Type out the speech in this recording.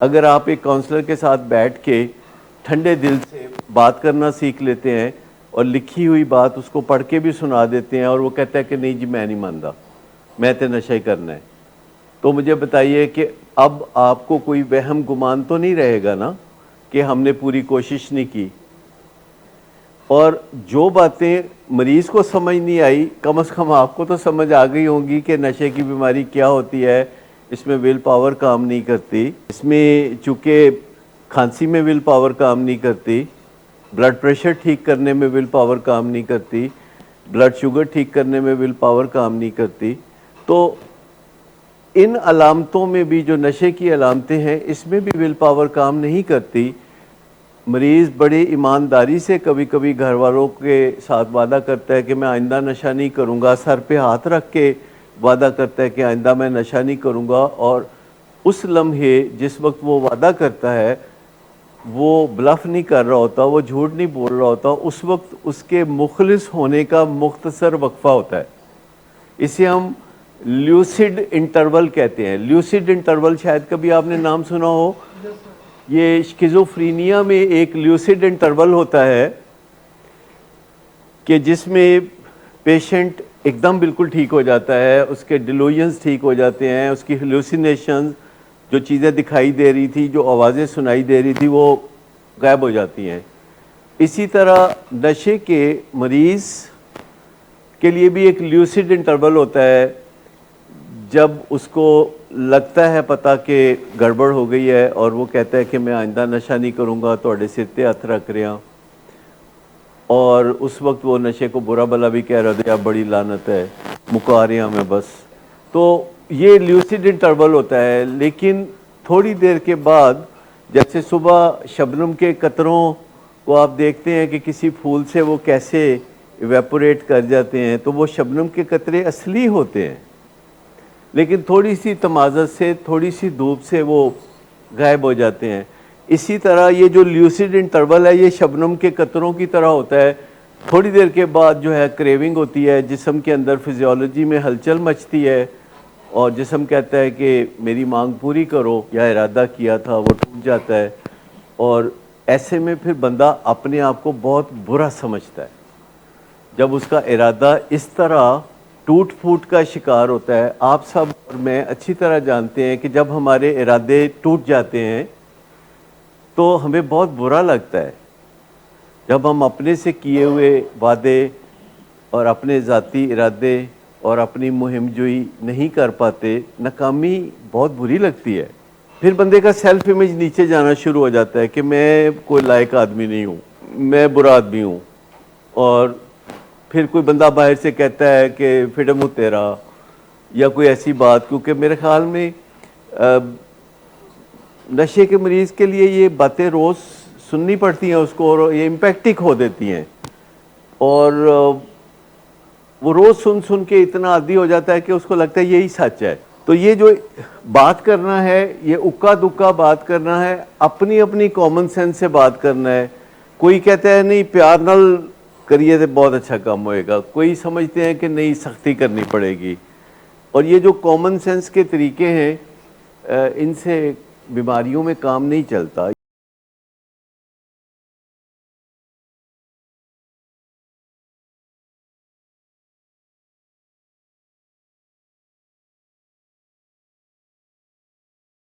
اگر آپ ایک کاؤنسلر کے ساتھ بیٹھ کے ٹھنڈے دل سے بات کرنا سیکھ لیتے ہیں اور لکھی ہوئی بات اس کو پڑھ کے بھی سنا دیتے ہیں اور وہ کہتا ہے کہ نہیں جی میں نہیں مانتا، میں تے نشہ ہی کرنا ہے، تو مجھے بتائیے کہ اب آپ کو کوئی وہم گمان تو نہیں رہے گا نا کہ ہم نے پوری کوشش نہیں کی؟ اور جو باتیں مریض کو سمجھ نہیں آئی کم از کم آپ کو تو سمجھ آ گئی ہوں گی کہ نشے کی بیماری کیا ہوتی ہے، اس میں ول پاور کام نہیں کرتی، اس میں چونکہ کھانسی میں ول پاور کام نہیں کرتی، بلڈ پریشر ٹھیک کرنے میں ول پاور کام نہیں کرتی، بلڈ شوگر ٹھیک کرنے میں ول پاور کام نہیں کرتی، تو ان علامتوں میں بھی جو نشے کی علامتیں ہیں اس میں بھی ول پاور کام نہیں کرتی۔ مریض بڑی ایمانداری سے کبھی کبھی گھر والوں کے ساتھ وعدہ کرتا ہے کہ میں آئندہ نشہ نہیں کروں گا، سر پہ ہاتھ رکھ کے وعدہ کرتا ہے کہ آئندہ میں نشہ نہیں کروں گا، اور اس لمحے جس وقت وہ وعدہ کرتا ہے وہ بلف نہیں کر رہا ہوتا، وہ جھوٹ نہیں بول رہا ہوتا، اس وقت اس کے مخلص ہونے کا مختصر وقفہ ہوتا ہے۔ اسے ہم لیوسڈ انٹرول کہتے ہیں۔ لیوسڈ انٹرول شاید کبھی آپ نے نام سنا ہو، یہ شکیزوفرینیا میں ایک لیوسڈ انٹرول ہوتا ہے کہ جس میں پیشنٹ ایک دم بالکل ٹھیک ہو جاتا ہے، اس کے ڈیلوژنز ٹھیک ہو جاتے ہیں، اس کی ہیلوسینیشنز، جو چیزیں دکھائی دے رہی تھی، جو آوازیں سنائی دے رہی تھی، وہ غائب ہو جاتی ہیں۔ اسی طرح نشے کے مریض کے لیے بھی ایک لیوسڈ انٹرول ہوتا ہے، جب اس کو لگتا ہے پتہ کہ گڑبڑ ہو گئی ہے اور وہ کہتا ہے کہ میں آئندہ نشہ نہیں کروں گا، توڑے سر تے ہاتھ رکھ رہا، اور اس وقت وہ نشے کو برا بلا بھی کہہ رہا تھا، بڑی لعنت ہے، مکا رہا میں بس، تو یہ لیوسڈ انٹرول ہوتا ہے۔ لیکن تھوڑی دیر کے بعد جیسے صبح شبنم کے قطروں کو آپ دیکھتے ہیں کہ کسی پھول سے وہ کیسے ایویپوریٹ کر جاتے ہیں، تو وہ شبنم کے قطرے اصلی ہوتے ہیں، لیکن تھوڑی سی تمازت سے، تھوڑی سی دھوپ سے وہ غائب ہو جاتے ہیں۔ اسی طرح یہ جو لیوسڈ انٹرول ہے یہ شبنم کے قطروں کی طرح ہوتا ہے، تھوڑی دیر کے بعد جو ہے کریونگ ہوتی ہے، جسم کے اندر فزیولوجی میں ہلچل مچتی ہے اور جسم کہتا ہے کہ میری مانگ پوری کرو، یا ارادہ کیا تھا وہ ٹوٹ جاتا ہے، اور ایسے میں پھر بندہ اپنے آپ کو بہت برا سمجھتا ہے جب اس کا ارادہ اس طرح ٹوٹ پھوٹ کا شکار ہوتا ہے۔ آپ سب اور میں اچھی طرح جانتے ہیں کہ جب ہمارے ارادے ٹوٹ جاتے ہیں تو ہمیں بہت برا لگتا ہے، جب ہم اپنے سے کیے ہوئے وعدے اور اپنے ذاتی ارادے اور اپنی مہم جوئی نہیں کر پاتے، ناکامی بہت بری لگتی ہے۔ پھر بندے کا سیلف امیج نیچے جانا شروع ہو جاتا ہے کہ میں کوئی لائق آدمی نہیں ہوں، میں برا آدمی ہوں، اور پھر کوئی بندہ باہر سے کہتا ہے کہ فیڈم ہو تیرا، یا کوئی ایسی بات، کیونکہ میرے خیال میں نشے کے مریض کے لیے یہ باتیں روز سننی پڑتی ہیں اس کو، اور یہ امپیکٹک ہو دیتی ہیں، اور وہ روز سن سن کے اتنا عادی ہو جاتا ہے کہ اس کو لگتا ہے یہی سچ ہے۔ تو یہ جو بات کرنا ہے، یہ اکا دکا بات کرنا ہے، اپنی اپنی کامن سینس سے بات کرنا ہے۔ کوئی کہتا ہے نہیں پیار نال کریے تو بہت اچھا کام ہوئے گا، کوئی سمجھتے ہیں کہ نہیں سختی کرنی پڑے گی، اور یہ جو کامن سینس کے طریقے ہیں ان سے بیماریوں میں کام نہیں چلتا۔